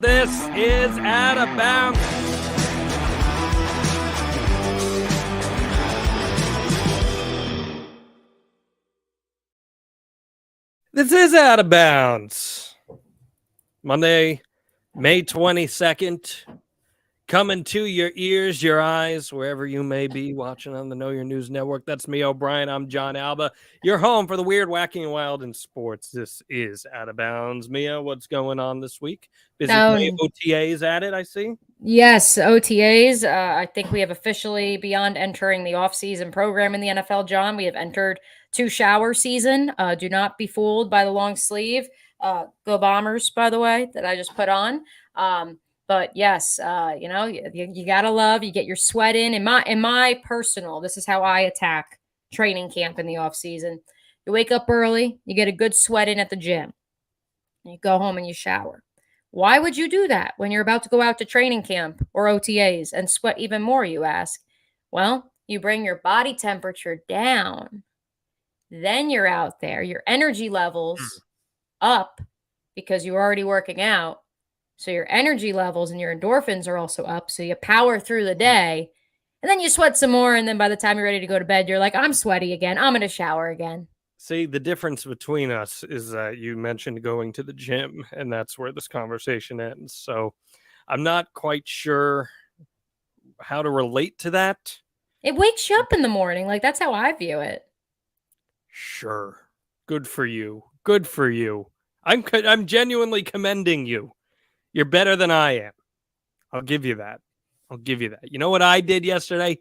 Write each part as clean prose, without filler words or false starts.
This is Out of Bounds. This is Out of Bounds. Monday, May 22nd. Coming to your ears, your eyes, wherever you may be watching on the Know Your News Network. That's me, O'Brien. I'm John Alba. Your home for the weird, wacky, and wild in sports. This is Out of Bounds. Mia, what's going on this week? Busy OTAs at it, I see. Yes, OTAs. I think we have officially, beyond entering the offseason program in the NFL, John, we have entered to shower season. Do not be fooled by the long sleeve. Go Bombers, by the way, that I just put on. But yes, you gotta love. You get your sweat in. In my personal, this is how I attack training camp in the off season. You wake up early. You get a good sweat in at the gym. You go home and you shower. Why would you do that when you're about to go out to training camp or OTAs and sweat even more? You ask. Well, you bring your body temperature down. Then you're out there. Your energy levels up because you're already working out. So your energy levels and your endorphins are also up. So you power through the day and then you sweat some more. And then by the time you're ready to go to bed, you're like, I'm sweaty again. I'm going to shower again. See, the difference between us is that you mentioned going to the gym, and that's where this conversation ends. So I'm not quite sure how to relate to that. It wakes you up in the morning. Like, that's how I view it. Sure. Good for you. Good for you. I'm genuinely commending you. You're better than I am. I'll give you that. You know what I did yesterday?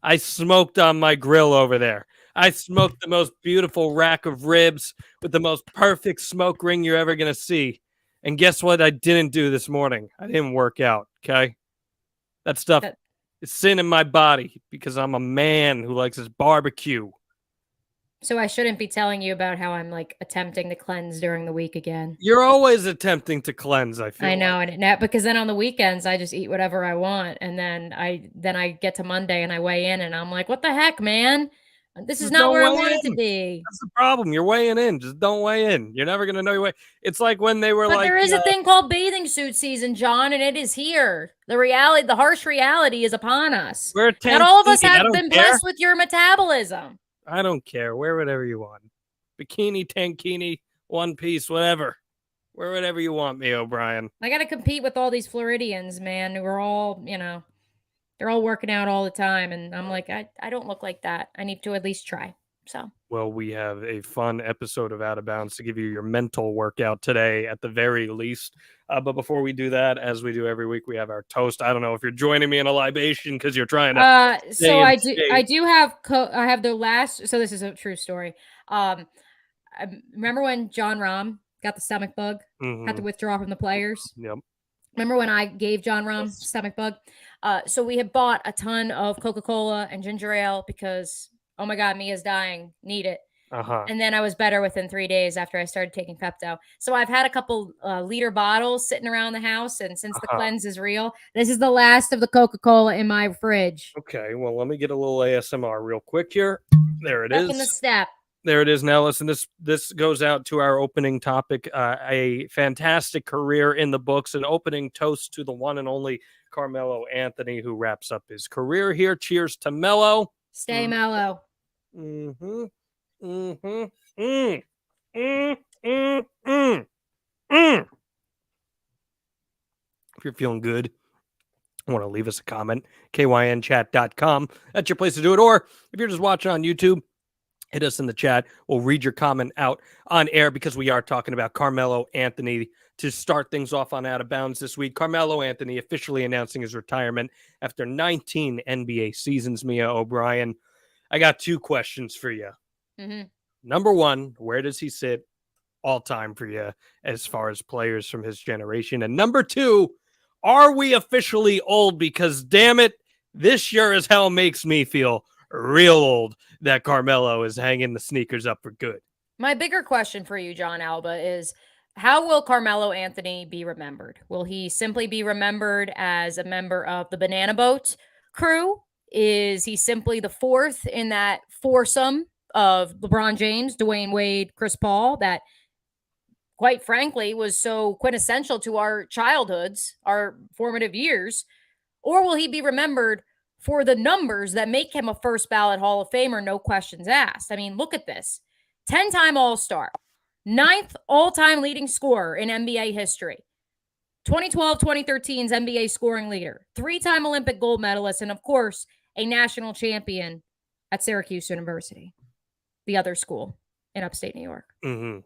I smoked on my grill over there. I smoked the most beautiful rack of ribs with the most perfect smoke ring you're ever going to see. And guess what I didn't do this morning? I didn't work out, okay? That stuff is sin in my body because I'm a man who likes his barbecue. So I shouldn't be telling you about how I'm like attempting to cleanse during the week again. You're always attempting to cleanse, I feel. I know, and because then on the weekends I just eat whatever I want, and then I get to Monday and I weigh in and I'm like, what the heck, man? This is not where I wanted to be. That's the problem. You're weighing in. Just don't weigh in. You're never gonna know your way. It's like when they were but like, there is a thing called bathing suit season, John, and it is here. The harsh reality is upon us. Not all of us have been blessed with your metabolism. I don't care. Wear whatever you want. Bikini, tankini, one piece, whatever. Wear whatever you want, me, O'Brien. I got to compete with all these Floridians, man, who are all, they're all working out all the time. And I'm like, I don't look like that. I need to at least try. So. Well, we have a fun episode of Out of Bounds to give you your mental workout today at the very least. But before we do that, as we do every week, we have our toast. I don't know if you're joining me in a libation because you're trying to. So I have the last. So this is a true story. I remember when John Rahm got the stomach bug, had to withdraw from the players. Yep. Remember when I gave John Rahm stomach bug? So we had bought a ton of Coca-Cola and ginger ale because, oh my God, Mia's dying. Need it. And then I was better within 3 days after I started taking Pepto. So I've had a couple liter bottles sitting around the house. And since the cleanse is real, this is the last of the Coca-Cola in my fridge. Okay. Well, let me get a little ASMR real quick here. There it is. In the step. There it is. Now, listen, this goes out to our opening topic, a fantastic career in the books, an opening toast to the one and only Carmelo Anthony, who wraps up his career here. Cheers to Melo. Stay mellow. If you're feeling good, want to leave us a comment, kynchat.com. That's your place to do it. Or if you're just watching on YouTube, hit us in the chat. We'll read your comment out on air because we are talking about Carmelo Anthony to start things off on Out of Bounds this week. Carmelo Anthony officially announcing his retirement after 19 NBA seasons. Mia O'Brien, I got two questions for you. Number one, where does he sit all time for you as far as players from his generation? And number two, are we officially old? Because damn it, this sure as hell makes me feel real old that Carmelo is hanging the sneakers up for good. My bigger question for you, John Alba, is how will Carmelo Anthony be remembered? Will he simply be remembered as a member of the Banana Boat crew? Is he simply the fourth in that foursome of LeBron James, Dwayne Wade, Chris Paul, that quite frankly, was so quintessential to our childhoods, our formative years? Or will he be remembered for the numbers that make him a first ballot Hall of Famer, no questions asked? I mean, look at this. 10-time All-Star, 9th all-time leading scorer in NBA history, 2012-2013's NBA scoring leader, 3-time Olympic gold medalist, and of course, a national champion at Syracuse University, the other school in upstate New York. Mm-hmm.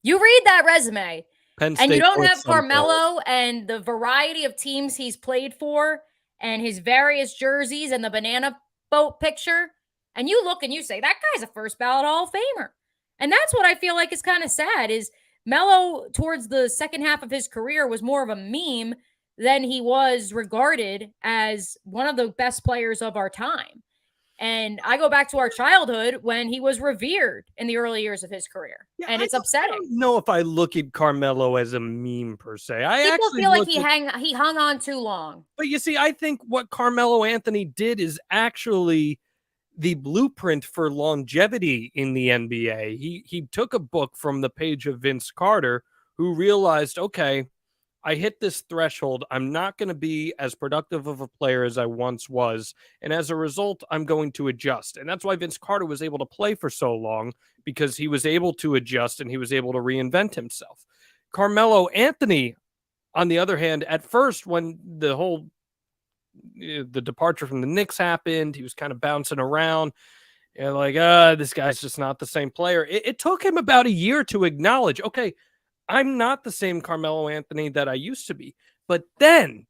You read that resume, Penn and you State don't with have some Carmelo and the variety of teams he's played for and his various jerseys and the banana boat picture, and you look and you say, that guy's a first ballot Hall of Famer. And that's what I feel like is kind of sad, is Melo, towards the second half of his career, was more of a meme than he was regarded as one of the best players of our time. And I go back to our childhood when he was revered in the early years of his career. Yeah, and it's upsetting. I don't know if I look at Carmelo as a meme per se. People feel like he hung on too long. But you see, I think what Carmelo Anthony did is actually the blueprint for longevity in the NBA. He took a book from the page of Vince Carter, who realized, okay, I hit this threshold. I'm not going to be as productive of a player as I once was. And as a result, I'm going to adjust. And that's why Vince Carter was able to play for so long, because he was able to adjust and he was able to reinvent himself. Carmelo Anthony, on the other hand, at first, when the departure from the Knicks happened, he was kind of bouncing around. And like, this guy's just not the same player. It took him about a year to acknowledge, okay, I'm not the same Carmelo Anthony that I used to be. But then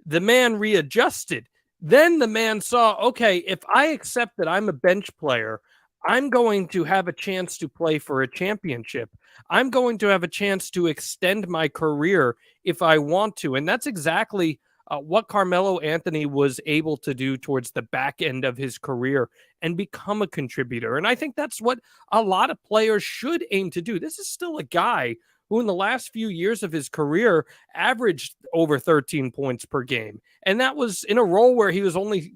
the man readjusted. Then the man saw, okay, if I accept that I'm a bench player, I'm going to have a chance to play for a championship. I'm going to have a chance to extend my career if I want to. And that's exactly what Carmelo Anthony was able to do towards the back end of his career and become a contributor. And I think that's what a lot of players should aim to do. This is still a guy who in the last few years of his career averaged over 13 points per game. And that was in a role where he was only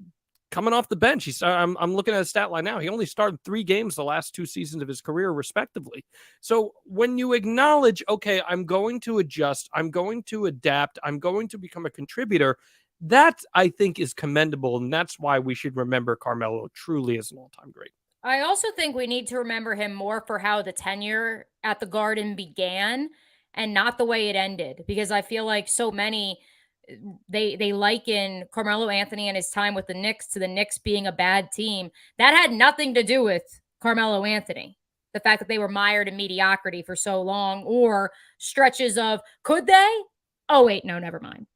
coming off the bench. I'm looking at his stat line now. He only started 3 games the last 2 seasons of his career, respectively. So when you acknowledge, okay, I'm going to adjust, I'm going to adapt, I'm going to become a contributor, that I think is commendable. And that's why we should remember Carmelo truly as an all-time great. I also think we need to remember him more for how the tenure at the Garden began and not the way it ended, because I feel like so many, they liken Carmelo Anthony and his time with the Knicks to the Knicks being a bad team. That had nothing to do with Carmelo Anthony. The fact that they were mired in mediocrity for so long, or stretches of, could they? Oh, wait, no, never mind.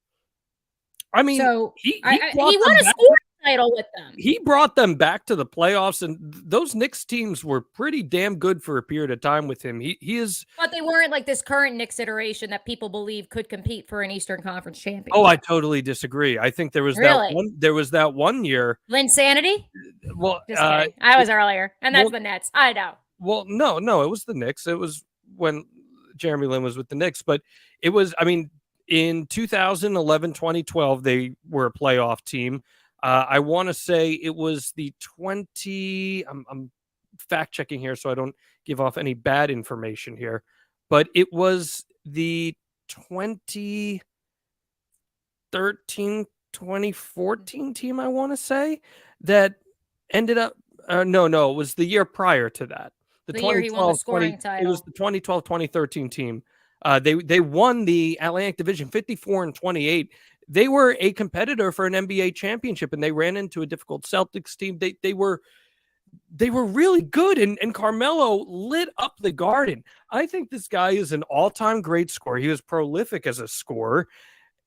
I mean, so he won a scoring title with them. He brought them back to the playoffs, and those Knicks teams were pretty damn good for a period of time with him. He is, but they weren't like this current Knicks iteration that people believe could compete for an Eastern Conference championship. Oh, I totally disagree. I think there was that one year. Linsanity? Well, just kidding. I was earlier, and that's the Nets. I know. Well, no, it was the Knicks. It was when Jeremy Lin was with the Knicks, but it was, I mean, in 2011, 2012, they were a playoff team. I want to say it was the I'm fact checking here so I don't give off any bad information here, but it was the 2013, 2014 team, I want to say, that ended up, no, it was the year prior to that. The year he won the scoring title. It was the 2012-2013 team. They won the Atlantic Division 54-28. They were a competitor for an NBA championship, and they ran into a difficult Celtics team. They were really good, and Carmelo lit up the Garden. I think this guy is an all-time great scorer. He was prolific as a scorer.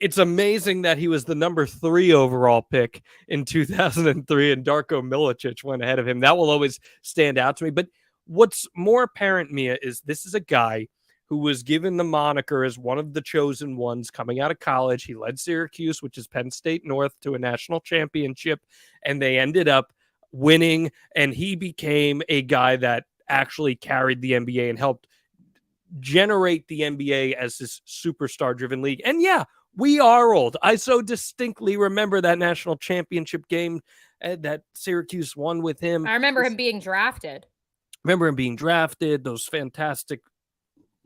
It's amazing that he was the number 3 overall pick in 2003, and Darko Milicic went ahead of him. That will always stand out to me. But what's more apparent, Mia, is this is a guy who was given the moniker as one of the chosen ones coming out of college. He led Syracuse, which is Penn State North, to a national championship, and they ended up winning, and he became a guy that actually carried the NBA and helped generate the NBA as this superstar-driven league. And yeah, we are old. I so distinctly remember that national championship game that Syracuse won with him. I remember him being drafted. Those fantastic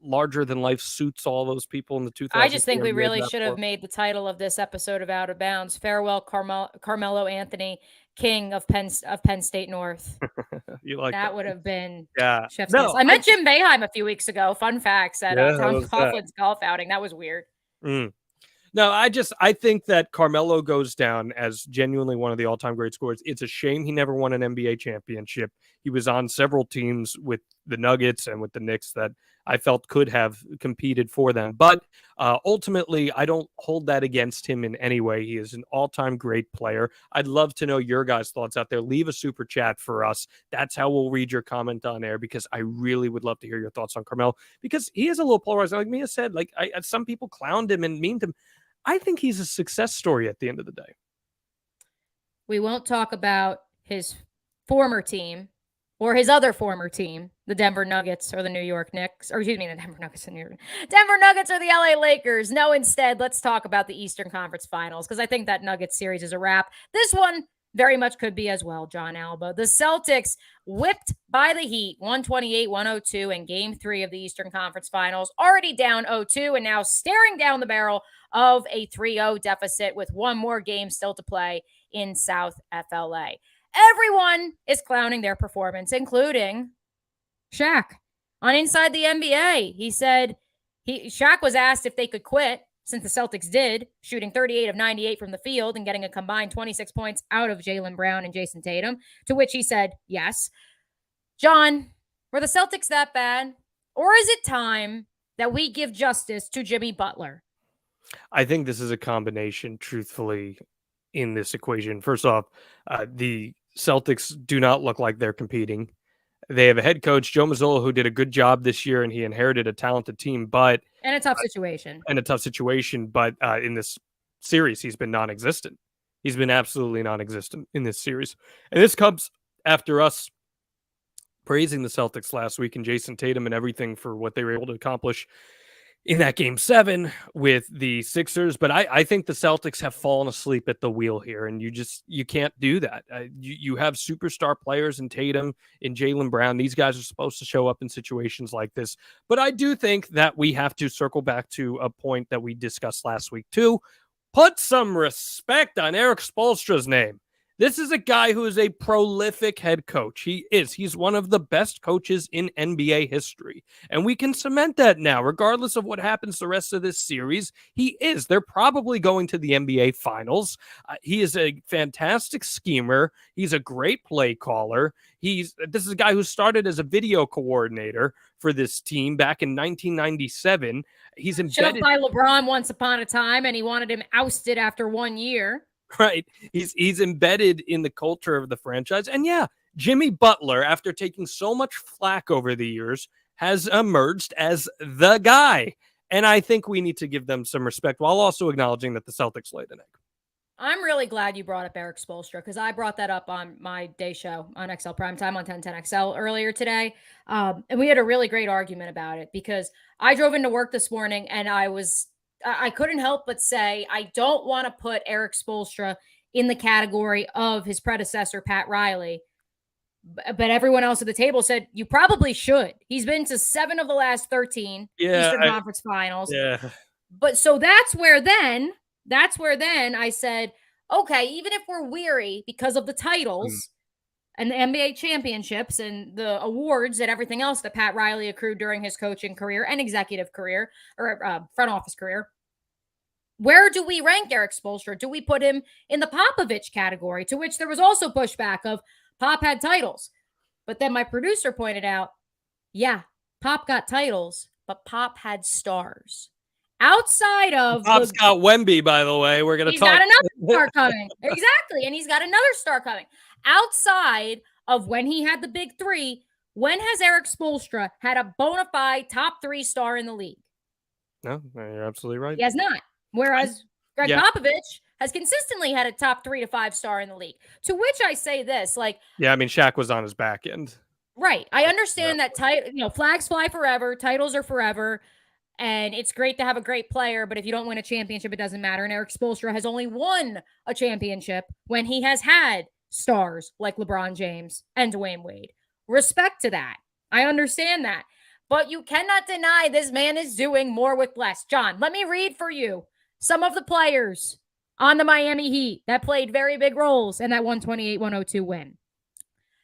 larger than life suits all those people in the 2004 I just think we NBA really draft should have for. made the title of this episode of Out of Bounds. Farewell, Carmelo Anthony, King of Penn State North. You like That would have been Yeah. chef's No, kiss. I met Jim Boeheim a few weeks ago. Fun facts at Yeah, how Tom was that? Coughlin's golf outing. That was weird. No, I think that Carmelo goes down as genuinely one of the all-time great scorers. It's a shame he never won an NBA championship. He was on several teams with the Nuggets and with the Knicks that I felt could have competed for them. But ultimately, I don't hold that against him in any way. He is an all-time great player. I'd love to know your guys' thoughts out there. Leave a super chat for us. That's how we'll read your comment on air, because I really would love to hear your thoughts on Carmelo, because he is a little polarizing. Like Mia said, like some people clowned him and meaned him. I think he's a success story at the end of the day. We won't talk about his former team or his other former team, the Denver Nuggets or the New York Knicks, or excuse me, the Denver Nuggets and New York. Denver Nuggets or the LA Lakers. No, instead, let's talk about the Eastern Conference Finals, because I think that Nuggets series is a wrap. This one very much could be as well, John Alba. The Celtics whipped by the Heat 128-102 in Game 3 of the Eastern Conference Finals, already down 0-2 and now staring down the barrel of a 3-0 deficit with one more game still to play in South FLA. Everyone is clowning their performance, including Shaq. On Inside the NBA, he said Shaq was asked if they could quit, since the Celtics did, shooting 38 of 98 from the field and getting a combined 26 points out of Jaylen Brown and Jason Tatum, to which he said yes. John, were the Celtics that bad? Or is it time that we give justice to Jimmy Butler? I think this is a combination, truthfully, in this equation. First off, the Celtics do not look like they're competing. They have a head coach, Joe Mazzulla, who did a good job this year, and he inherited a talented team, but in a tough situation. But in this series, he's been non-existent. He's been absolutely non-existent in this series. And this comes after us praising the Celtics last week and Jason Tatum and everything for what they were able to accomplish in that Game 7 with the Sixers. But I think the Celtics have fallen asleep at the wheel here, and you can't do that. You have superstar players in Tatum, in Jaylen Brown. These guys are supposed to show up in situations like this. But I do think that we have to circle back to a point that we discussed last week too. Put some respect on Erik Spoelstra's name. This is a guy who is a prolific head coach. He's one of the best coaches in NBA history. And we can cement that now, regardless of what happens the rest of this series. He is. They're probably going to the NBA Finals. He is a fantastic schemer. He's a great play caller. This is a guy who started as a video coordinator for this team back in 1997. He's embedded shoved by LeBron once upon a time, and he wanted him ousted after 1 year. Right. He's embedded in the culture of the franchise. And yeah, Jimmy Butler, after taking so much flack over the years, has emerged as the guy. And I think we need to give them some respect while also acknowledging that the Celtics laid an egg. I'm really glad you brought up Erik Spoelstra, because I brought that up on my day show on XL Primetime on 1010XL earlier today. And we had a really great argument about it, because I drove into work this morning and I couldn't help but say, I don't want to put Erik Spoelstra in the category of his predecessor, Pat Riley. But everyone else at the table said, you probably should. He's been to 7 of the last 13 Eastern Conference Finals. Yeah. But so that's where then I said, okay, even if we're weary because of the titles and the NBA championships and the awards and everything else that Pat Riley accrued during his coaching career and executive career, or front office career, where do we rank Erik Spoelstra? Do we put him in the Popovich category, to which there was also pushback of Pop had titles? But then my producer pointed out, yeah, Pop got titles, but Pop had stars. Outside of Pop's got Wemby, by the way. We're going to talk. He's got another star coming. Exactly. And he's got another star coming. Outside of when he had the big three, when has Erik Spoelstra had a bona fide top 3 star in the league? No, you're absolutely right. He has not. Whereas Greg Popovich has consistently had a top 3 to 5 star in the league. To which I say this, yeah, I mean, Shaq was on his back end. Right. I understand that flags fly forever, titles are forever. And it's great to have a great player, but if you don't win a championship, it doesn't matter. And Erik Spoelstra has only won a championship when he has had stars like LeBron James and Dwayne Wade. Respect to that. I understand that. But you cannot deny this man is doing more with less. John, let me read for you some of the players on the Miami Heat that played very big roles in that 128-102 win.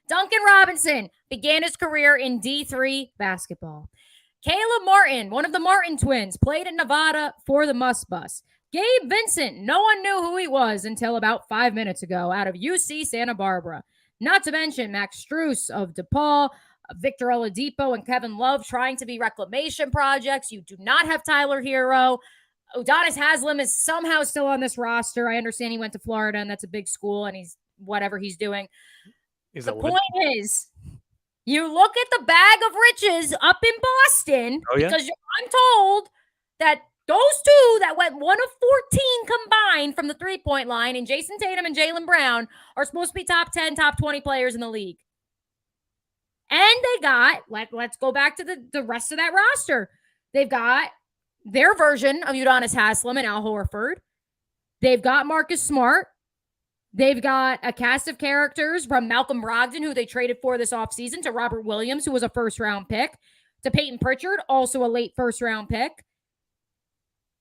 Duncan Robinson began his career in D3 basketball. Caleb Martin, one of the Martin twins, played in Nevada for the Must Bus. Gabe Vincent, no one knew who he was until about 5 minutes ago, out of UC Santa Barbara. Not to mention Max Strus of DePaul, Victor Oladipo, and Kevin Love trying to be reclamation projects. You do not have Tyler Hero. Udonis Haslem is somehow still on this roster. I understand he went to Florida, and that's a big school, and he's whatever he's doing. The point is, you look at the bag of riches up in Boston, because I'm told that those two that went 1 of 14 combined from the three-point line, and Jason Tatum and Jaylen Brown, are supposed to be top 10, top 20 players in the league. And they got, let's go back to the rest of that roster. They've got their version of Udonis Haslem and Al Horford. They've got Marcus Smart. They've got a cast of characters from Malcolm Brogdon, who they traded for this offseason, to Robert Williams, who was a first-round pick, to Peyton Pritchard, also a late first-round pick.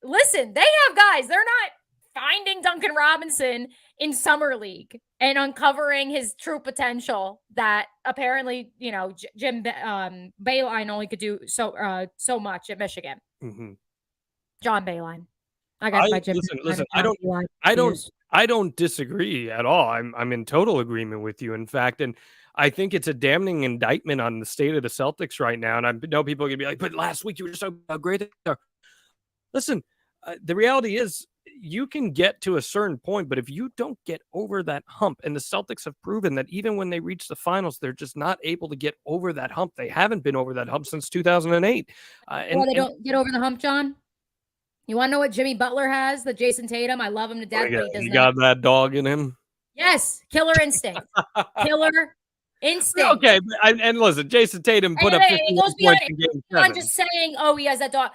Listen, they have guys. They're not finding Duncan Robinson in Summer League and uncovering his true potential that apparently, Jim Boeheim only could do so much at Michigan. Mm-hmm. John Boeheim. I got my Jim. Listen. I don't disagree at all. I'm in total agreement with you. In fact, and I think it's a damning indictment on the state of the Celtics right now. And I know people are gonna be like, "But last week you were so great." Listen, the reality is you can get to a certain point, but if you don't get over that hump, and the Celtics have proven that even when they reach the finals, they're just not able to get over that hump. They haven't been over that hump since 2008. They don't get over the hump, John? You want to know what Jimmy Butler has? The Jason Tatum. I love him to death, but he got that dog in him. Yes, killer instinct. Killer instinct. Okay, and listen, Jason Tatum put up 50 points in game 7. I'm just saying, he has that dog.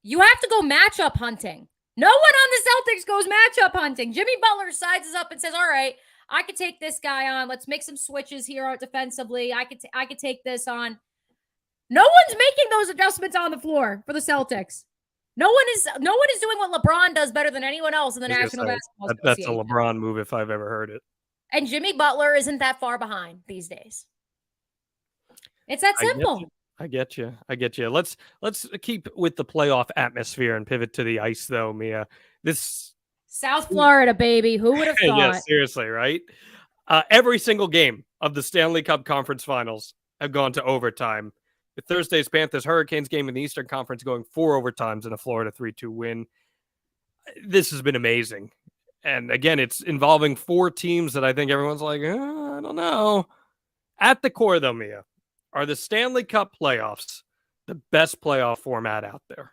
You have to go matchup hunting. No one on the Celtics goes matchup hunting. Jimmy Butler sizes up and says, all right, I could take this guy on. Let's make some switches here defensively. I could take this on. No one's making those adjustments on the floor for the Celtics. No one is doing what LeBron does better than anyone else in the National Basketball Association. That's a LeBron move if I've ever heard it. And Jimmy Butler isn't that far behind these days. It's that simple. I get you. Let's keep with the playoff atmosphere and pivot to the ice, though, Mia. This South Florida, baby. Who would have thought? Yeah, seriously, right? Every single game of the Stanley Cup Conference Finals have gone to overtime. With Thursday's Panthers-Hurricanes game in the Eastern Conference going 4 overtimes in a Florida 3-2 win. This has been amazing. And again, it's involving 4 teams that I think everyone's like, I don't know. At the core, though, Mia, are the Stanley Cup playoffs the best playoff format out there?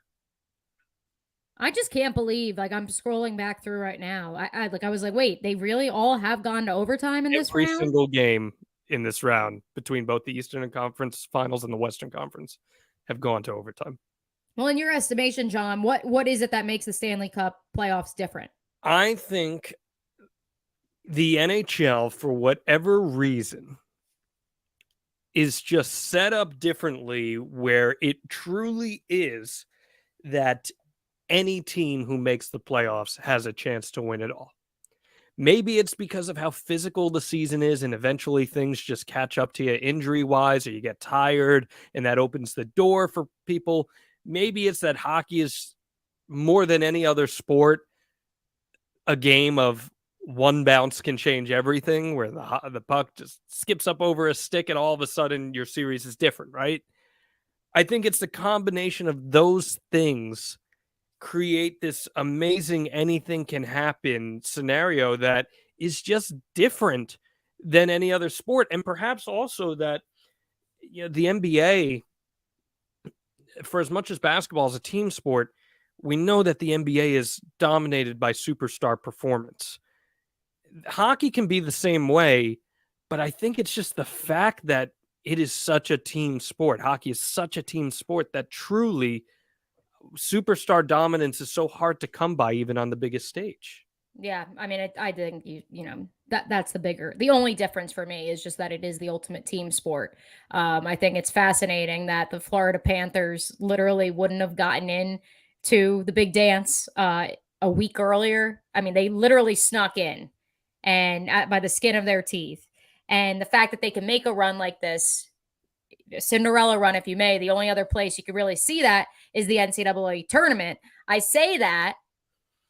I just can't believe, I'm scrolling back through right now. I was like, wait, they really all have gone to overtime in this round? Every single game in this round between both the Eastern Conference Finals and the Western Conference have gone to overtime. Well, in your estimation, John, what is it that makes the Stanley Cup playoffs different? I think the NHL, for whatever reason, is just set up differently where it truly is that any team who makes the playoffs has a chance to win it all. Maybe it's because of how physical the season is and eventually things just catch up to you injury-wise or you get tired and that opens the door for people. Maybe it's that hockey is more than any other sport a game of one bounce can change everything, where the puck just skips up over a stick and all of a sudden your series is different, right? I think it's the combination of those things create this amazing anything can happen scenario that is just different than any other sport. And perhaps also that the NBA, for as much as basketball is a team sport, we know that the NBA is dominated by superstar performance. Hockey can be the same way, but I think it's just the fact that it is such a team sport. Hockey is such a team sport that truly superstar dominance is so hard to come by even on the biggest stage. Yeah, I mean, I think that's the only difference for me is just that it is the ultimate team sport. I think it's fascinating that the Florida Panthers literally wouldn't have gotten in to the big dance a week earlier. I mean, they literally snuck in and by the skin of their teeth. And the fact that they can make a run like this, a Cinderella run, if you may, the only other place you could really see that is the NCAA tournament. I say that,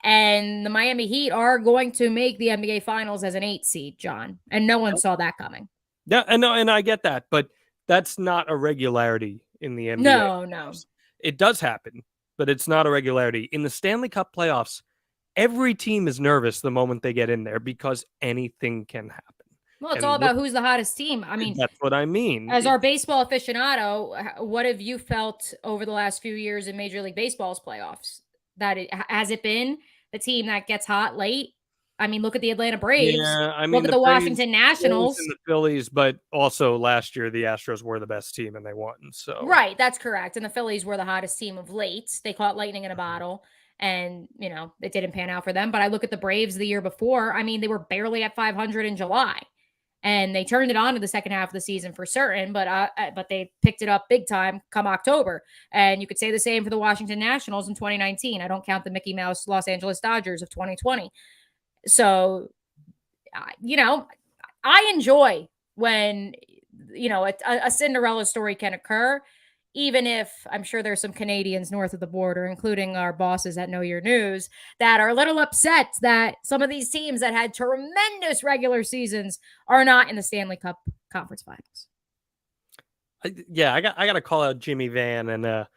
and the Miami Heat are going to make the NBA Finals as an 8 seed, John. And no one saw that coming. Yeah, and I get that, but that's not a regularity in the NBA. No. It does happen, but it's not a regularity. In the Stanley Cup playoffs, every team is nervous the moment they get in there because anything can happen. Well, it's all about who's the hottest team. I mean, that's what I mean. As our baseball aficionado, what have you felt over the last few years in Major League Baseball's playoffs? Has it been the team that gets hot late? I mean, look at the Atlanta Braves. Yeah, I mean, look at the Washington Nationals and the Phillies, but also last year the Astros were the best team and they won. So right, that's correct. And the Phillies were the hottest team of late. They caught lightning in a bottle, and it didn't pan out for them. But I look at the Braves the year before. I mean, they were barely at 500 in July, and they turned it on to the second half of the season for certain. But they picked it up big time come October. And you could say the same for the Washington Nationals in 2019. I don't count the Mickey Mouse Los Angeles Dodgers of 2020. So, I enjoy when, a Cinderella story can occur, even if I'm sure there's some Canadians north of the border, including our bosses at Know Your News, that are a little upset that some of these teams that had tremendous regular seasons are not in the Stanley Cup Conference Finals. I got to call out Jimmy Van and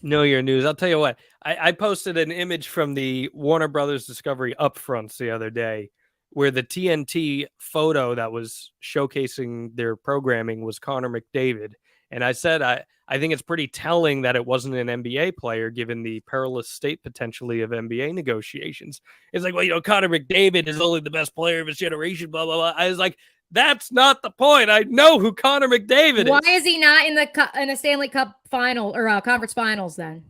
Know Your News. I'll tell you what, I posted an image from the Warner Brothers Discovery upfronts the other day where the TNT photo that was showcasing their programming was Connor McDavid. And I said, I think it's pretty telling that it wasn't an NBA player given the perilous state potentially of NBA negotiations. It's like, well, Connor McDavid is only the best player of his generation, blah, blah, blah. I was like, that's not the point. I know who Connor McDavid is. Why is he not in the Stanley Cup final or conference finals then?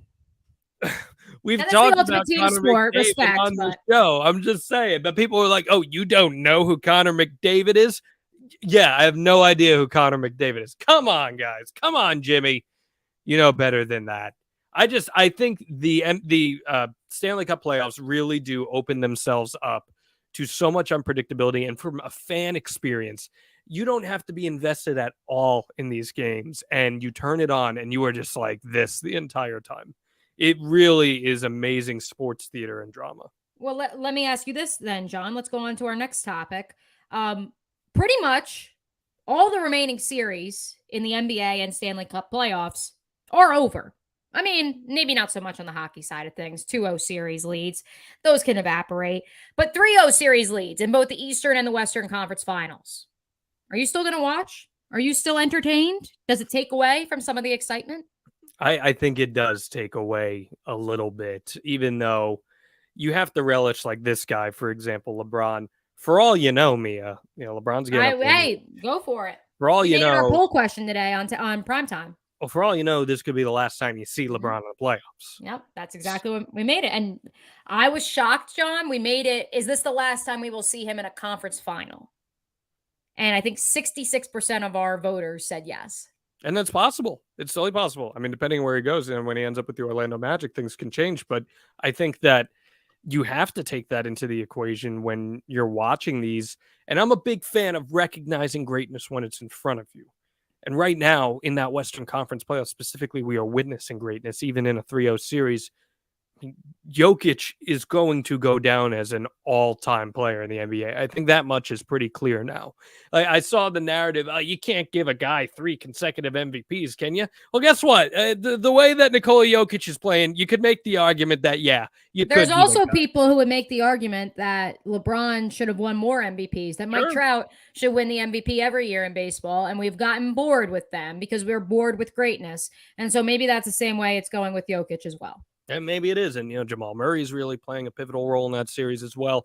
We've talked about Connor McDavid on the show. I'm just saying. But people are like, oh, you don't know who Connor McDavid is? Yeah, I have no idea who Connor McDavid is. Come on, guys. Come on, Jimmy. You know better than that. I think the Stanley Cup playoffs really do open themselves up to so much unpredictability. And from a fan experience, you don't have to be invested at all in these games. And you turn it on and you are just like this the entire time. It really is amazing sports theater and drama. Well, let me ask you this then, John. Let's go on to our next topic. Pretty much all the remaining series in the NBA and Stanley Cup playoffs are over. I mean, maybe not so much on the hockey side of things. 2-0 series leads. Those can evaporate. But 3-0 series leads in both the Eastern and the Western Conference Finals. Are you still going to watch? Are you still entertained? Does it take away from some of the excitement? I think it does take away a little bit, even though you have to relish like this guy, for example, LeBron. For all you know, Mia, LeBron's getting. Hey, go for it. For all you know, our poll question today on primetime. Well, for all you know, this could be the last time you see LeBron in the playoffs. Yep, that's exactly what we made it. And I was shocked, John. We made it. Is this the last time we will see him in a conference final? And I think 66% of our voters said yes. And that's possible. It's totally possible. I mean, depending on where he goes and when he ends up with the Orlando Magic, things can change. But I think that you have to take that into the equation when you're watching these. And I'm a big fan of recognizing greatness when it's in front of you. And right now, in that Western Conference playoff specifically, we are witnessing greatness, even in a 3-0 series. Jokic is going to go down as an all-time player in the NBA. I think that much is pretty clear now. I saw the narrative, you can't give a guy 3 consecutive MVPs, can you? Well, guess what? The way that Nikola Jokic is playing, you could make the argument that, There's also people who would make the argument that LeBron should have won more MVPs, that Mike Trout should win the MVP every year in baseball, and we've gotten bored with them because we're bored with greatness. And so maybe that's the same way it's going with Jokic as well. And maybe it is. And, Jamal Murray's really playing a pivotal role in that series as well.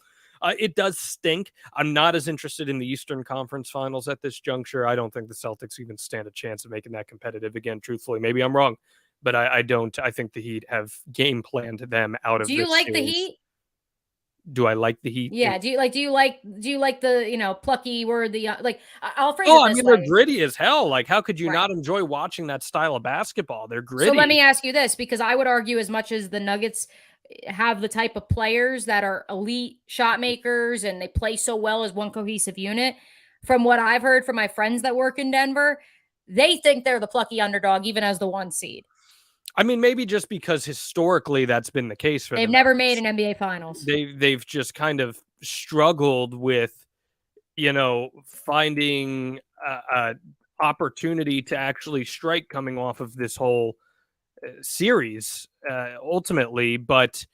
It does stink. I'm not as interested in the Eastern Conference Finals at this juncture. I don't think the Celtics even stand a chance of making that competitive again, truthfully. Maybe I'm wrong, but I don't. I think the Heat have game planned them out of this Do you like series. the Heat? Do I like the Heat? Yeah. Do you like the, plucky word, I'll phrase Oh, it I this mean, they're way. gritty as hell. Like, how could you Right. not enjoy watching that style of basketball? They're So let gritty. me ask you this, because I would argue as much as the Nuggets have the type of players that are elite shot makers and they play so well as one cohesive unit, from what I've heard from my friends that work in Denver, they think they're the plucky underdog even as the 1 seed. I mean, maybe just because historically that's been the case for They've the never made Nuggets. an NBA Finals. They've just kind of struggled with, finding a opportunity to actually strike coming off of this whole series, ultimately. But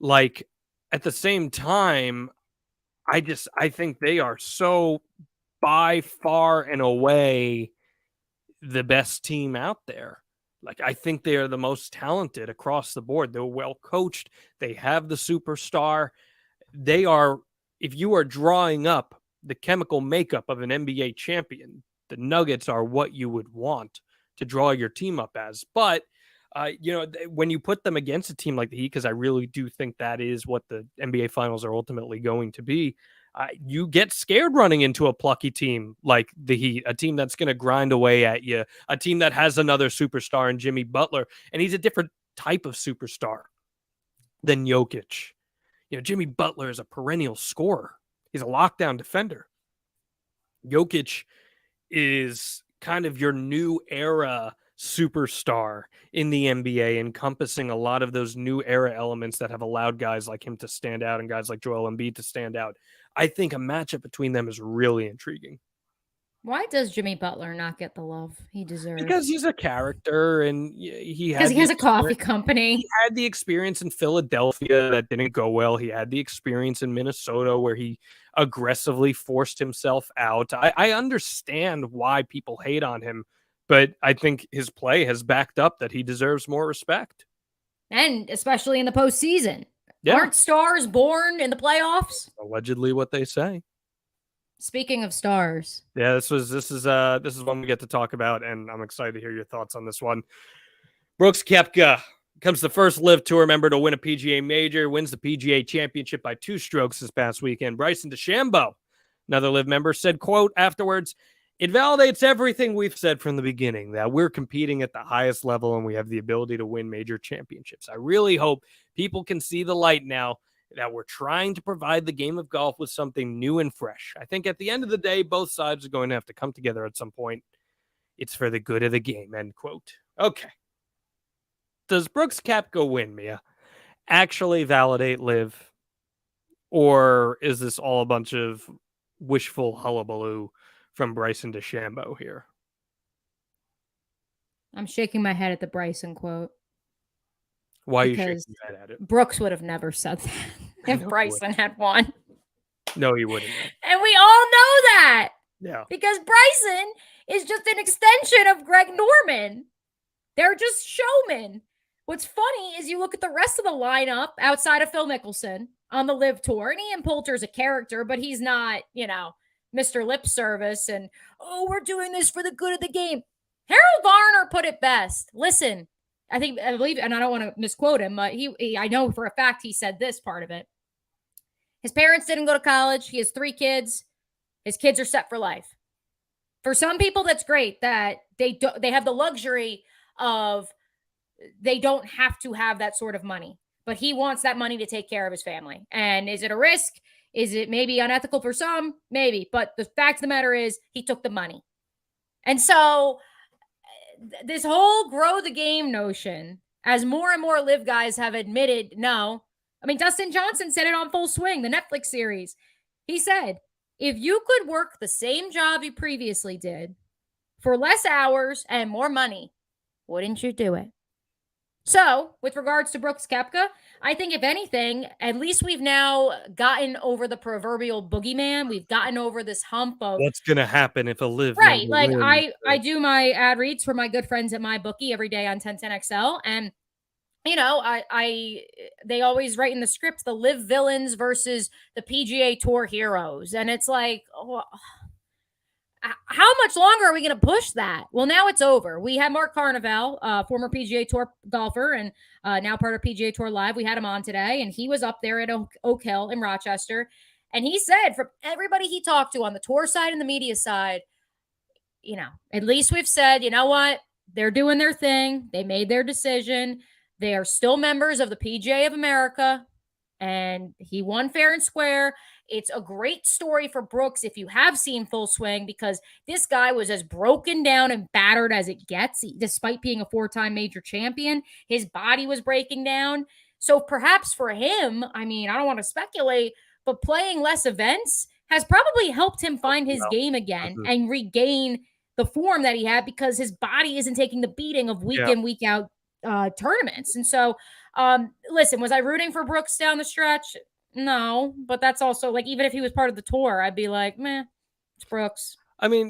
like at the same time, I think they are so by far and away the best team out there. Like, I think they are the most talented across the board. They're well coached. They have the superstar. They are, if you are drawing up the chemical makeup of an NBA champion, the Nuggets are what you would want to draw your team up as. But, when you put them against a team like the Heat, because I really do think that is what the NBA Finals are ultimately going to be, you get scared running into a plucky team like the Heat, a team that's going to grind away at you, a team that has another superstar in Jimmy Butler, and he's a different type of superstar than Jokic. Jimmy Butler is a perennial scorer. He's a lockdown defender. Jokic is kind of your new era superstar in the NBA, encompassing a lot of those new era elements that have allowed guys like him to stand out and guys like Joel Embiid to stand out. I think a matchup between them is really intriguing. Why does Jimmy Butler not get the love he deserves? Because he's a character, and he Because had he has a coffee company. He had the experience in Philadelphia that didn't go well. He had the experience in Minnesota where he aggressively forced himself out. I understand why people hate on him, but I think his play has backed up that he deserves more respect. And especially in the postseason. Yeah. Aren't stars born in the playoffs? Allegedly what they say. Speaking of stars. Yeah, this is one we get to talk about, and I'm excited to hear your thoughts on this one. Brooks Koepka becomes the first LIV Tour member to win a PGA major, wins the PGA Championship by 2 strokes this past weekend. Bryson DeChambeau, another LIV member, said, quote, afterwards, it validates everything we've said from the beginning, that we're competing at the highest level and we have the ability to win major championships. I really hope people can see the light now, that we're trying to provide the game of golf with something new and fresh. I think at the end of the day, both sides are going to have to come together at some point. It's for the good of the game, end quote. Okay. Does Brooks Koepka win, Mia, actually validate LIV? Or is this all a bunch of wishful hullabaloo from Bryson DeChambeau here? I'm shaking my head at the Bryson quote. Why are you shaking your head at it? Brooks would have never said that if Bryson had won. No, he wouldn't. And we all know that. Yeah. Because Bryson is just an extension of Greg Norman. They're just showmen. What's funny is you look at the rest of the lineup outside of Phil Mickelson on the LIV Tour, and Ian Poulter's a character, but he's not, Mr. Lip Service and, we're doing this for the good of the game. Harold Varner put it best. Listen, I believe, and I don't want to misquote him, but I know for a fact he said this part of it. His parents didn't go to college. He has 3 kids. His kids are set for life. For some people, that's great that they have the luxury of they don't have to have that sort of money. But he wants that money to take care of his family. And is it a risk? Is it maybe unethical for some? Maybe. But the fact of the matter is he took the money. And so this whole grow the game notion, as more and more LIV guys have admitted, no. I mean, Dustin Johnson said it on Full Swing, the Netflix series. He said, if you could work the same job you previously did for less hours and more money, wouldn't you do it? So, with regards to Brooks Koepka, I think if anything, at least we've now gotten over the proverbial boogeyman. We've gotten over this hump of what's going to happen if a LIV right. Like wins. I do my ad reads for my good friends at MyBookie every day on 1010XL, and they always write in the script the LIV villains versus the PGA Tour heroes, and it's like, How much longer are we going to push that? Well, now it's over. We had Mark Carnival, former PGA Tour golfer and now part of PGA Tour Live. We had him on today, and he was up there at Oak Hill in Rochester. And he said from everybody he talked to on the tour side and the media side, at least we've said, you know what? They're doing their thing. They made their decision. They are still members of the PGA of America, and he won fair and square. It's a great story for Brooks if you have seen Full Swing, because this guy was as broken down and battered as it gets, despite being a 4-time major champion. His body was breaking down. So perhaps for him, I don't want to speculate, but playing less events has probably helped him find his game again and regain the form that he had, because his body isn't taking the beating of week in, week out tournaments. And so, listen, was I rooting for Brooks down the stretch? No, but that's also like, even if he was part of the tour, I'd be like, meh, it's Brooks.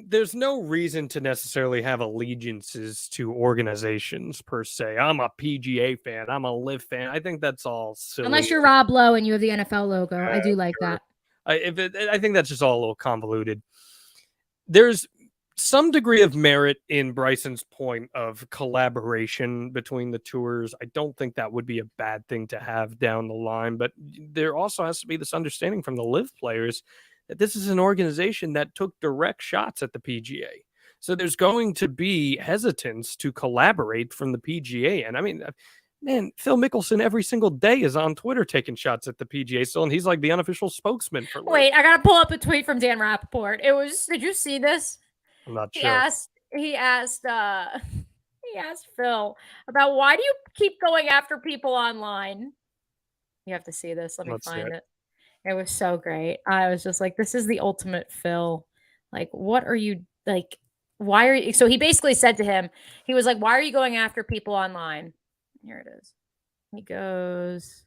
There's no reason to necessarily have allegiances to organizations per se. I'm a PGA fan. I'm a LIV fan. I think that's all silly. Unless you're Rob Lowe and you have the NFL logo. I do like that. I think that's just all a little convoluted. There's some degree of merit in Bryson's point of collaboration between the tours. I don't think that would be a bad thing to have down the line, but there also has to be this understanding from the LIV players that this is an organization that took direct shots at the PGA. So there's going to be hesitance to collaborate from the PGA. And man, Phil Mickelson every single day is on Twitter taking shots at the PGA still, and he's like the unofficial spokesman for LIV. Wait, I got to pull up a tweet from Dan Rappaport. Did you see this? I'm not sure. He asked Phil about, why do you keep going after people online? You have to see this. Let me find it. It was so great. I was just like, this is the ultimate Phil. Like, what are you like? Why are you? So he basically said to him, he was like, why are you going after people online? Here it is. He goes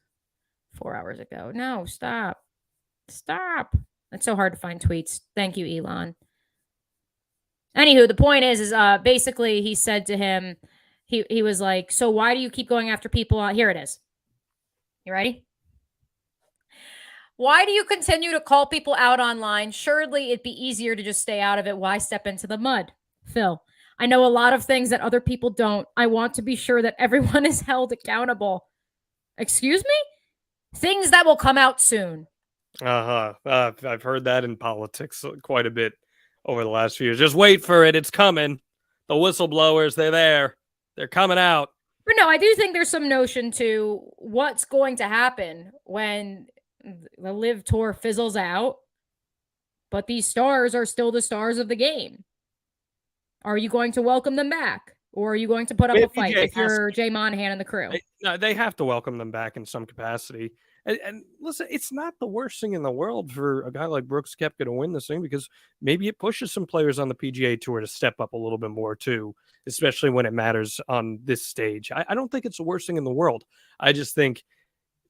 4 hours ago. No, stop. It's so hard to find tweets. Thank you, Elon. Anywho, the point is basically he said to him, he was like, so why do you keep going after people? Here it is. You ready? Why do you continue to call people out online? Surely it'd be easier to just stay out of it. Why step into the mud? Phil, I know a lot of things that other people don't. I want to be sure that everyone is held accountable. Excuse me? Things that will come out soon. I've heard that in politics quite a bit over the last few years. Just wait for it. It's coming. The whistleblowers, they're there. They're coming out. But no, I do think there's some notion to what's going to happen when the LIV Tour fizzles out, but these stars are still the stars of the game. Are you going to welcome them back? Or are you going to put up a fight if you're Jay Monahan and the crew? They have to welcome them back in some capacity. And listen, it's not the worst thing in the world for a guy like Brooks Koepka to win this thing, because maybe it pushes some players on the PGA Tour to step up a little bit more too, especially when it matters on this stage. I don't think it's the worst thing in the world. I just think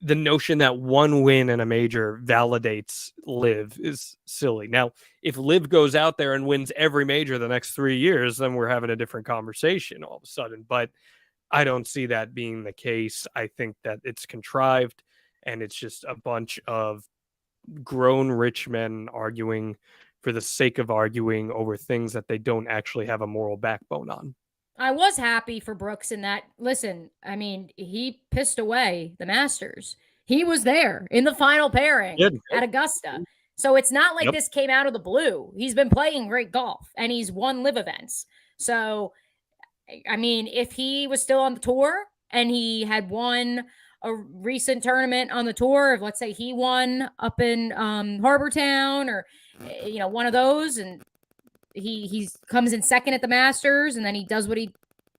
the notion that one win in a major validates LIV is silly. Now, if LIV goes out there and wins every major the next 3 years, then we're having a different conversation all of a sudden. But I don't see that being the case. I think that it's contrived, and it's just a bunch of grown rich men arguing for the sake of arguing over things that they don't actually have a moral backbone on. I was happy for Brooks in that. Listen, he pissed away the Masters. He was there in the final pairing at Augusta. So it's not like this came out of the blue. He's been playing great golf, and he's won LIV events. So, if he was still on the tour and he had won a recent tournament on the tour, if let's say he won up in Harbor Town or, one of those, and he comes in second at the Masters, and then he does what he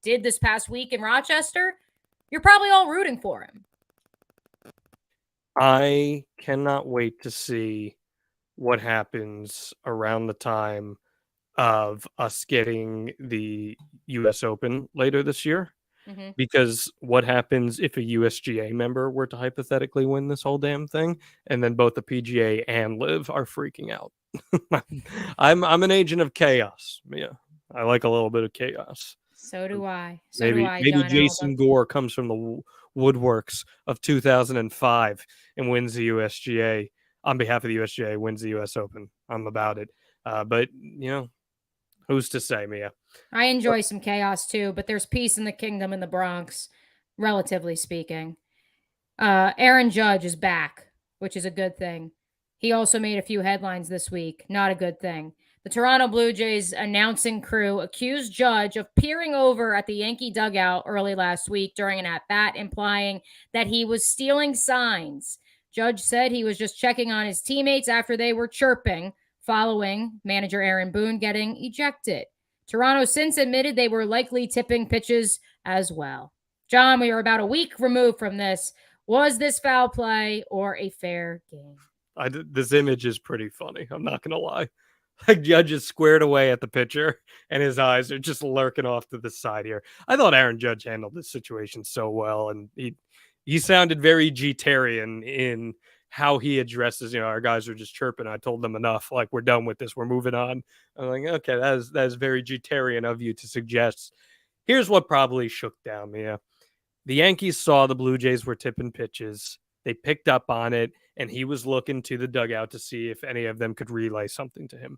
did this past week in Rochester, you're probably all rooting for him. I cannot wait to see what happens around the time of us getting the U.S. Open later this year. Mm-hmm. Because what happens if a USGA member were to hypothetically win this whole damn thing, and then both the PGA and LIV are freaking out? I'm an agent of chaos. Yeah, I like a little bit of chaos. So do I. Maybe Jason Gore comes from the woodworks of 2005 and wins the USGA on behalf of the USGA, wins the US Open. I'm about it. But Who's to say, Mia? I enjoy some chaos too, but there's peace in the kingdom in the Bronx, relatively speaking. Aaron Judge is back, which is a good thing. He also made a few headlines this week. Not a good thing. The Toronto Blue Jays announcing crew accused Judge of peering over at the Yankee dugout early last week during an at-bat, implying that he was stealing signs. Judge said he was just checking on his teammates after they were chirping, following manager Aaron Boone getting ejected. Toronto since admitted they were likely tipping pitches as well. John, we are about a week removed from this. Was this foul play or a fair game? This image is pretty funny. I'm not going to lie. Like, Judge is squared away at the pitcher, and his eyes are just lurking off to the side here. I thought Aaron Judge handled this situation so well, and he sounded very G-tarian in how he addresses, our guys are just chirping. I told them enough. Like, we're done with this. We're moving on. I'm like, okay, that is very G-tarian of you to suggest. Here's what probably shook down me. The Yankees saw the Blue Jays were tipping pitches. They picked up on it, and he was looking to the dugout to see if any of them could relay something to him.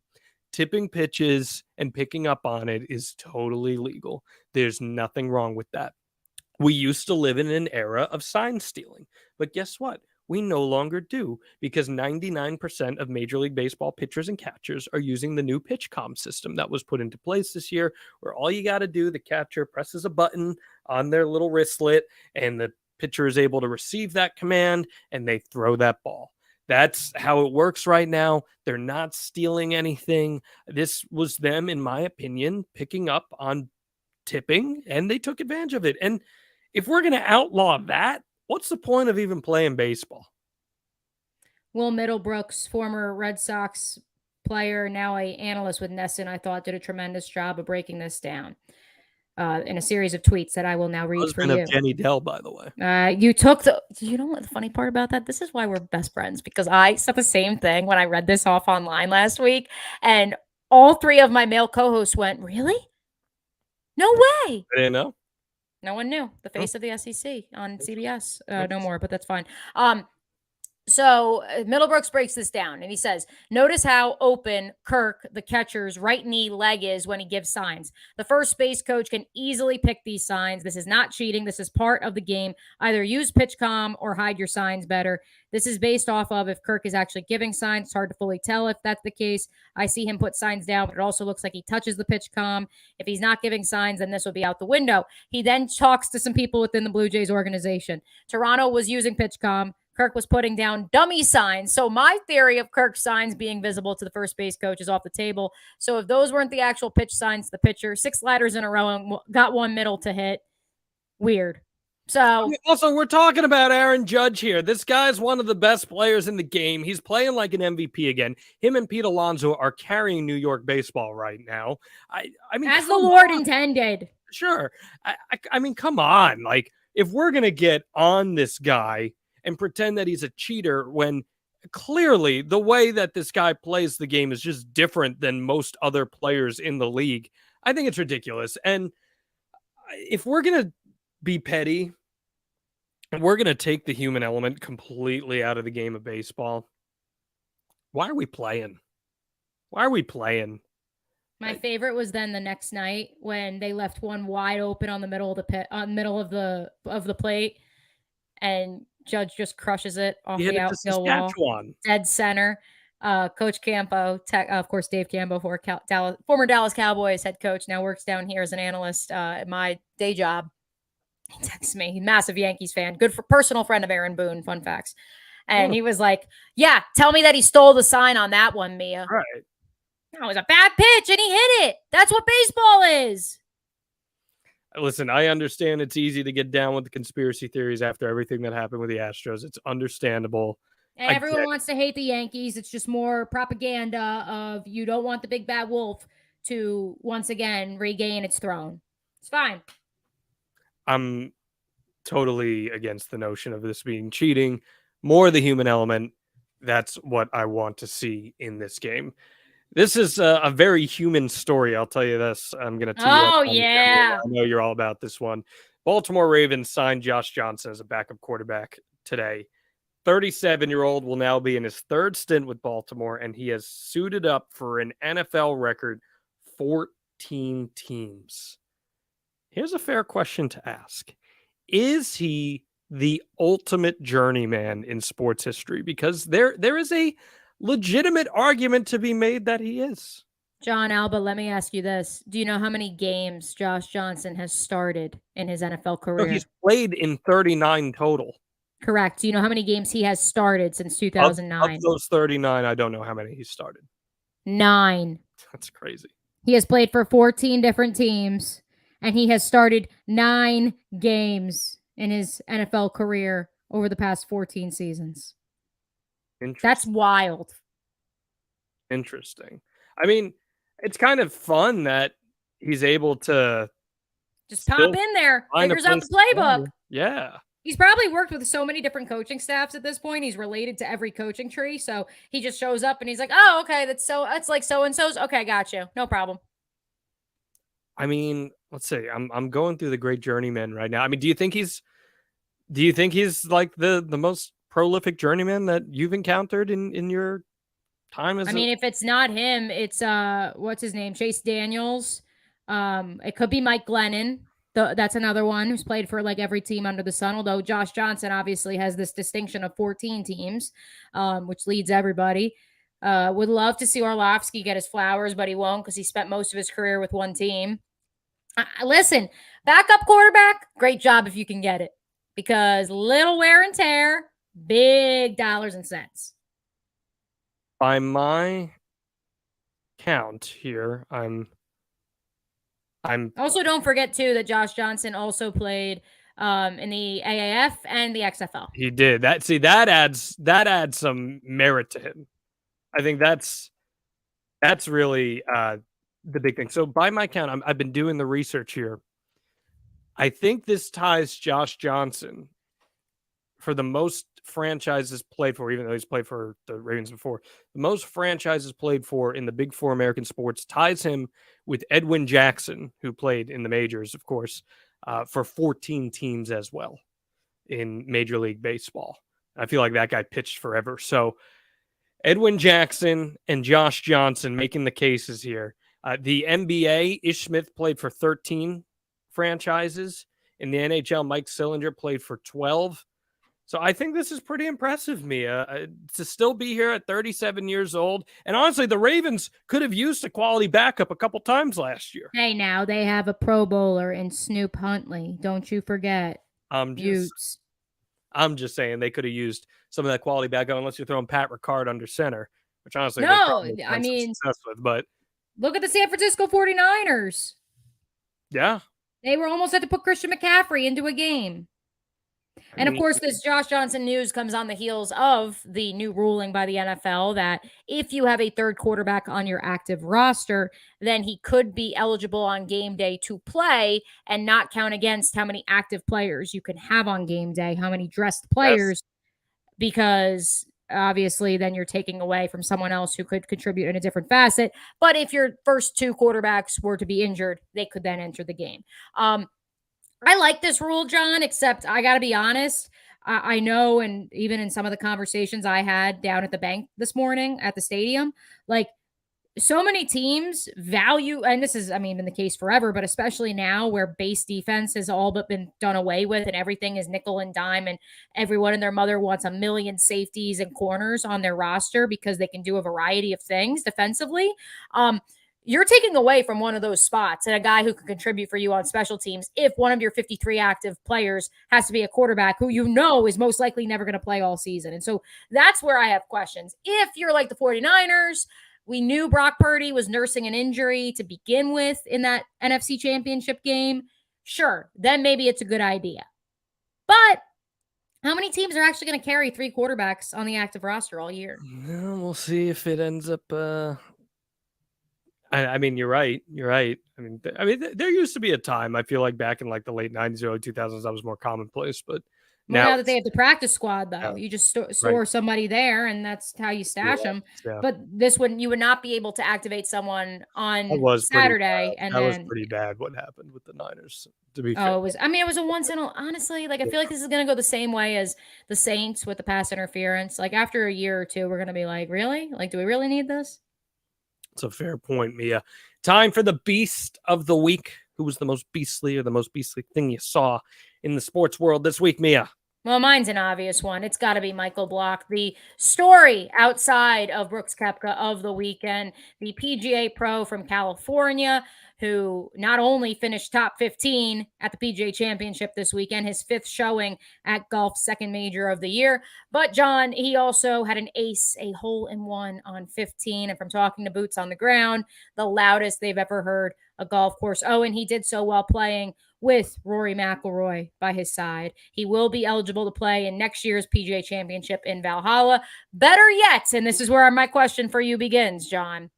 Tipping pitches and picking up on it is totally legal. There's nothing wrong with that. We used to live in an era of sign stealing, but guess what? We no longer do, because 99% of Major League Baseball pitchers and catchers are using the new PitchCom system that was put into place this year, where all you got to do, the catcher presses a button on their little wristlet, and the pitcher is able to receive that command, and they throw that ball. That's how it works right now. They're not stealing anything. This was them, in my opinion, picking up on tipping, and they took advantage of it. And if we're going to outlaw that, what's the point of even playing baseball? Will Middlebrooks, former Red Sox player, now an analyst with Nesson, I thought did a tremendous job of breaking this down in a series of tweets that I will now read Husband for you. of Jenny Dell, by the way. You know what the funny part about that? This is why we're best friends, because I said the same thing when I read this off online last week, and all three of my male co-hosts went, "Really? No way!" I didn't know. No one knew. The face of the SEC on CBS. No more, but that's fine. So Middlebrooks breaks this down, and he says, notice how open Kirk, the catcher's right knee leg is when he gives signs. The first base coach can easily pick these signs. This is not cheating. This is part of the game. Either use PitchCom or hide your signs better. This is based off of if Kirk is actually giving signs. It's hard to fully tell if that's the case. I see him put signs down, but it also looks like he touches the PitchCom. If he's not giving signs, then this will be out the window. He then talks to some people within the Blue Jays organization. Toronto was using PitchCom. Kirk was putting down dummy signs. So my theory of Kirk's signs being visible to the first base coach is off the table. So if those weren't the actual pitch signs to the pitcher, 6 sliders in a row and got one middle to hit. Weird. So also, we're talking about Aaron Judge here. This guy's one of the best players in the game. He's playing like an MVP again. Him and Pete Alonso are carrying New York baseball right now. I mean, as the Lord intended. Sure. I mean, come on. Like, if we're going to get on this guy and pretend that he's a cheater when clearly the way that this guy plays the game is just different than most other players in the league, I think it's ridiculous. And if we're going to be petty and we're going to take the human element completely out of the game of baseball, why are we playing? Why are we playing? My favorite was then the next night when they left one wide open on the middle of the pit, middle of the plate, and Judge just crushes it off the outfield wall, dead center. Coach Campo, of course, Dave Campo, former Dallas Cowboys head coach, now works down here as an analyst at my day job. He texts me. He's a massive Yankees fan, good for personal friend of Aaron Boone. Fun facts, and he was like, "Yeah, tell me that he stole the sign on that one, Mia." Right. That was a bad pitch, and he hit it. That's what baseball is. Listen, I understand it's easy to get down with the conspiracy theories after everything that happened with the Astros. It's understandable. And everyone wants to hate the Yankees. It's just more propaganda of you don't want the big bad wolf to once again regain its throne. It's fine. I'm totally against the notion of this being cheating. More the human element. That's what I want to see in this game. This is a very human story. I'll tell you this. I'm going to tee Oh, yeah. I know you're all about this one. Baltimore Ravens signed Josh Johnson as a backup quarterback today. 37-year-old will now be in his third stint with Baltimore, and he has suited up for an NFL record 14 teams. Here's a fair question to ask. Is he the ultimate journeyman in sports history? Because there is a legitimate argument to be made that he is. John Alba, let me ask you this. Do you know how many games Josh Johnson has started in his NFL career? So he's played in 39 total. Correct. Do you know how many games he has started since 2009? Of those 39, I don't know how many he started. 9. That's crazy. He has played for 14 different teams, and he has started 9 games in his NFL career over the past 14 seasons. That's wild. Interesting. I mean, it's kind of fun that he's able to just pop in there, figures out the playbook. Yeah. He's probably worked with so many different coaching staffs at this point. He's related to every coaching tree. So he just shows up and he's like, oh, okay, that's like so-and-so's. Okay, got you. No problem. I mean, let's see. I'm going through the great journeyman right now. I mean, do you think he's like the most prolific journeyman that you've encountered in your time as if it's not him, it's what's his name? Chase Daniels. It could be Mike Glennon. That's another one who's played for like every team under the sun, although Josh Johnson obviously has this distinction of 14 teams, which leads everybody. Would love to see Orlovsky get his flowers, but he won't because he spent most of his career with one team. Listen, backup quarterback, great job if you can get it, because little wear and tear, big dollars and cents. By my count here, I'm also, don't forget too that Josh Johnson also played in the AAF and the XFL. He did that. See, that adds some merit to him. I think that's really the big thing. So by my count, I've been doing the research here. I think this ties Josh Johnson for the most franchises played for, even though he's played for the Ravens before. The most franchises played for in the Big Four American sports ties him with Edwin Jackson, who played in the majors, of course, for 14 teams as well in Major League Baseball. I feel like that guy pitched forever. So Edwin Jackson and Josh Johnson making the cases here. The NBA, Ish Smith played for 13 franchises. In the NHL, Mike Sillinger played for 12. So I think this is pretty impressive, Mia, to still be here at 37 years old. And honestly, the Ravens could have used a quality backup a couple times last year. Hey, now they have a Pro Bowler in Snoop Huntley. Don't you forget. I'm just saying they could have used some of that quality backup, unless you're throwing Pat Ricard under center, which honestly, success with. But look at the San Francisco 49ers. Yeah. They were almost had to put Christian McCaffrey into a game. And of course, this Josh Johnson news comes on the heels of the new ruling by the NFL that if you have a third quarterback on your active roster, then he could be eligible on game day to play and not count against how many active players you can have on game day, how many dressed players, because obviously then you're taking away from someone else who could contribute in a different facet. But if your first 2 quarterbacks were to be injured, they could then enter the game. I like this rule, John, except I got to be honest. I know, and even in some of the conversations I had down at the bank this morning at the stadium, like so many teams value, and this is, been the case forever, but especially now where base defense has all but been done away with and everything is nickel and dime and everyone and their mother wants a million safeties and corners on their roster because they can do a variety of things defensively. You're taking away from one of those spots and a guy who can contribute for you on special teams if one of your 53 active players has to be a quarterback who you know is most likely never going to play all season. And so that's where I have questions. If you're like the 49ers, we knew Brock Purdy was nursing an injury to begin with in that NFC Championship game. Sure, then maybe it's a good idea. But how many teams are actually going to carry 3 quarterbacks on the active roster all year? We'll see if it ends up... I mean, you're right. You're right. I mean, there used to be a time, I feel like back in like the late 90s, early 2000s, that was more commonplace. But now that they have the practice squad, though, you just store somebody there, and that's how you stash them. Yeah. But you would not be able to activate someone on Saturday. And that was pretty bad. What happened with the Niners? To be fair, it was a once in a, honestly, like I feel like this is going to go the same way as the Saints with the pass interference. Like after a year or two, we're going to be like, really? Like, do we really need this? It's a fair point, Mia. Time for the beast of the week. Who was the most beastly or the most beastly thing you saw in the sports world this week, Mia? Well, mine's an obvious one. It's got to be Michael Block, the story outside of Brooks Koepka of the weekend, the PGA pro from California, who not only finished top 15 at the PGA Championship this weekend, his 5th showing at golf's 2nd major of the year, but John, he also had an ace, a hole-in-one on 15, and from talking to Boots on the Ground, the loudest they've ever heard a golf course. Oh, and he did so while playing with Rory McIlroy by his side. He will be eligible to play in next year's PGA Championship in Valhalla. Better yet, and this is where my question for you begins, John.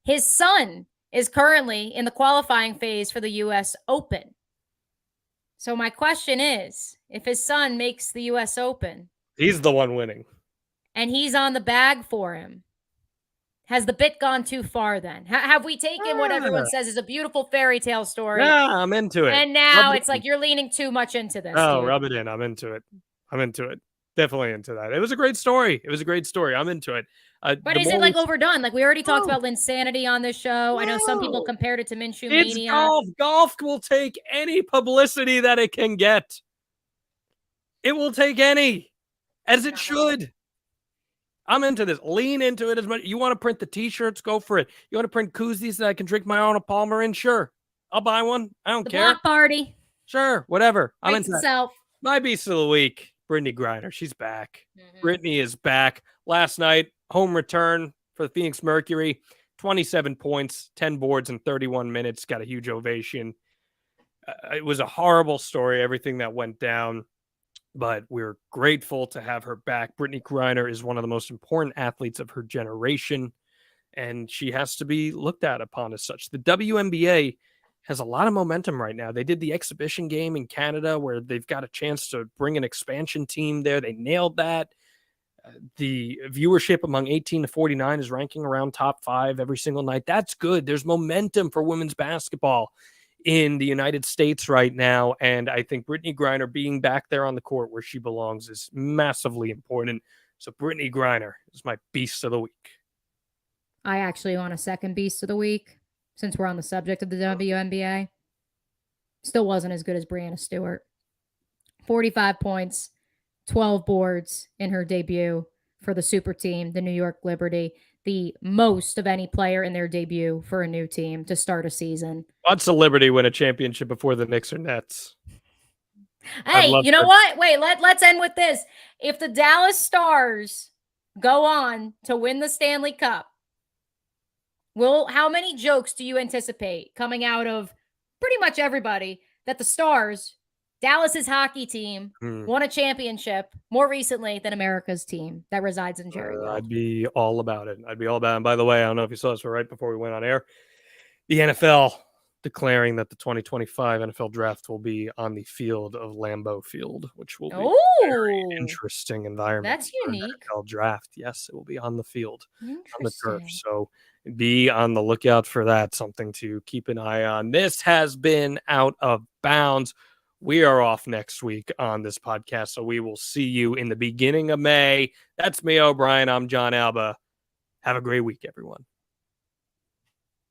His son is currently in the qualifying phase for the U.S. Open. So my question is, if his son makes the U.S. Open, he's the one winning, and he's on the bag for him, has the bit gone too far then? Have we taken what everyone says is a beautiful fairy tale story? Yeah, I'm into it. And now it's like you're leaning too much into this. Oh, dude. rub it in. I'm into it. Definitely into that. It was a great story. I'm into it. But is it like overdone? Like we already talked about Linsanity on this show. I know some people compared it to Minshew It's Mania. golf. Golf will take any publicity that it can get. It will take any, as it should. I'm into this. Lean into it as much. You want to print the T-shirts? Go for it. You want to print koozies that I can drink my Arnold Palmer in? Sure. I'll buy one. I don't care. Block party. Sure. Whatever. I'm into itself. That. My beast of the week, Brittany Griner. She's back. Brittany is back. Last night, home return for the Phoenix Mercury. 27 points, 10 boards in 31 minutes. Got a huge ovation. It was a horrible story, everything that went down. But we're grateful to have her back. Brittany Griner is one of the most important athletes of her generation, and she has to be looked at upon as such. The WNBA has a lot of momentum right now. They did the exhibition game in Canada where they've got a chance to bring an expansion team there. They nailed that. The viewership among 18 to 49 is ranking around top 5 every single night. That's good. There's momentum for women's basketball in the United States right now, and I think Brittany Griner being back there on the court where she belongs is massively important. So Brittany Griner is my beast of the week. I actually want a second beast of the week, since we're on the subject of the WNBA. Still wasn't as good as Brianna Stewart. 45 points, 12 boards in her debut for the super team, the New York Liberty. The most of any player in their debut for a new team to start a season. Watch the Liberty win a championship before the Knicks or Nets. Hey, you know what? Wait, let's end with this. If the Dallas Stars go on to win the Stanley Cup, how many jokes do you anticipate coming out of pretty much everybody that the Stars, Dallas's hockey team, won a championship more recently than America's team that resides in Cherryville? I'd be all about it. And by the way, I don't know if you saw this right before we went on air. The NFL declaring that the 2025 NFL draft will be on the field of Lambeau Field, which will be a very interesting environment. That's unique. NFL draft. Yes, it will be on the field, on the turf. So be on the lookout for that. Something to keep an eye on. This has been Out of Bounds. We are off next week on this podcast, so we will see you in the beginning of May. That's me, O'Brien. I'm John Alba. Have a great week, everyone.